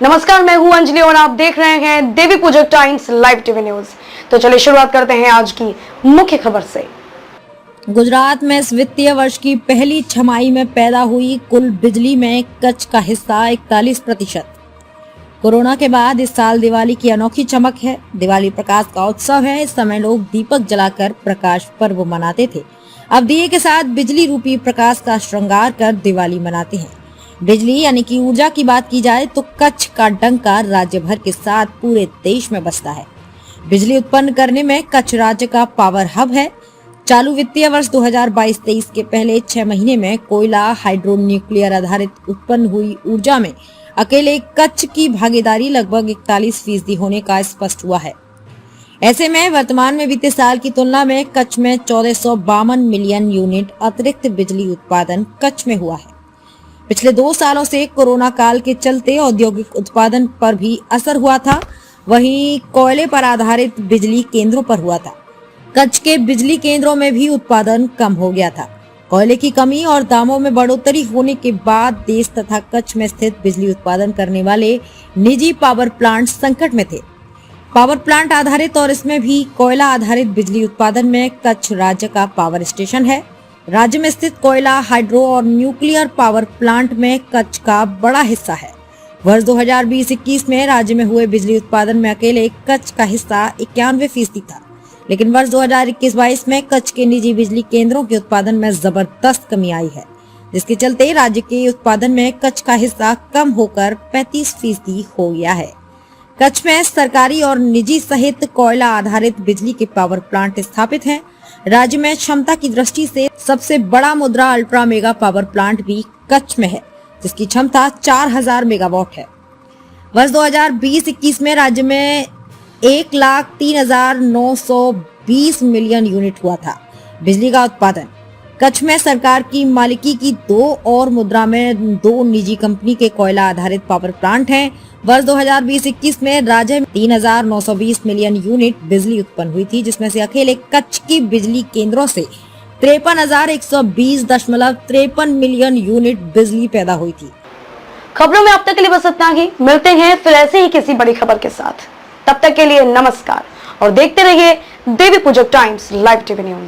नमस्कार, मैं हूं अंजलि और आप देख रहे हैं देवी पूजक टाइम्स लाइव टीवी न्यूज। तो चलिए शुरुआत करते हैं आज की मुख्य खबर से। गुजरात में इस वित्तीय वर्ष की पहली छमाही में पैदा हुई कुल बिजली में कच्छ का हिस्सा 41%। कोरोना के बाद इस साल दिवाली की अनोखी चमक है। दिवाली प्रकाश का उत्सव है। इस समय लोग दीपक जलाकर प्रकाश पर्व मनाते थे। अब दिए के साथ बिजली रूपी प्रकाश का श्रृंगार कर दिवाली मनाते हैं। बिजली यानी कि ऊर्जा की बात की जाए तो कच्छ का डंका राज्य भर के साथ पूरे देश में बसता है। बिजली उत्पन्न करने में कच्छ राज्य का पावर हब है। चालू वित्तीय वर्ष 2022-23 के पहले 6 महीने में कोयला, हाइड्रो, न्यूक्लियर आधारित उत्पन्न हुई ऊर्जा में अकेले कच्छ की भागीदारी लगभग 41% होने का स्पष्ट हुआ है। ऐसे में वर्तमान में बीते साल की तुलना में कच्छ में 1452 मिलियन यूनिट अतिरिक्त बिजली उत्पादन कच्छ में हुआ है। पिछले 2 सालों से कोरोना काल के चलते औद्योगिक उत्पादन पर भी असर हुआ था, वहीं कोयले पर आधारित बिजली केंद्रों पर हुआ था। कच्छ के बिजली केंद्रों में भी उत्पादन कम हो गया था। कोयले की कमी और दामों में बढ़ोतरी होने के बाद देश तथा कच्छ में स्थित बिजली उत्पादन करने वाले निजी पावर प्लांट संकट में थे। पावर प्लांट आधारित और इसमें भी कोयला आधारित बिजली उत्पादन में कच्छ राज्य का पावर स्टेशन है। राज्य में स्थित कोयला, हाइड्रो और न्यूक्लियर पावर प्लांट में कच्छ का बड़ा हिस्सा है। वर्ष 2020-21 में राज्य में हुए बिजली उत्पादन में अकेले कच्छ का हिस्सा 91% था, लेकिन वर्ष 2021-22 में कच्छ के निजी बिजली केंद्रों के उत्पादन में जबरदस्त कमी आई है, जिसके चलते राज्य के उत्पादन में कच्छ का हिस्सा कम होकर 35% हो गया है। कच्छ में सरकारी और निजी सहित कोयला आधारित बिजली के पावर प्लांट स्थापित हैं। राज्य में क्षमता की दृष्टि से सबसे बड़ा मुद्रा अल्ट्रा मेगा पावर प्लांट भी कच्छ में है, जिसकी क्षमता 4000 मेगावाट है। वर्ष 2020-21 में राज्य में 1,03,920 मिलियन यूनिट हुआ था बिजली का उत्पादन। कच्छ में सरकार की मालिकी की 2 और मुद्रा में 2 निजी कंपनी के कोयला आधारित पावर प्लांट हैं। वर्ष 2020-21 में राज्य में 3,920 मिलियन यूनिट बिजली उत्पन्न हुई थी, जिसमें से अकेले कच्छ की बिजली केंद्रों से 53,120.53 मिलियन यूनिट बिजली पैदा हुई थी। खबरों में अब तक के लिए बस इतना ही। मिलते हैं फिर ऐसे ही किसी बड़ी खबर के साथ। तब तक के लिए नमस्कार और देखते रहिए देवी पूजक टाइम्स लाइव टीवी न्यूज।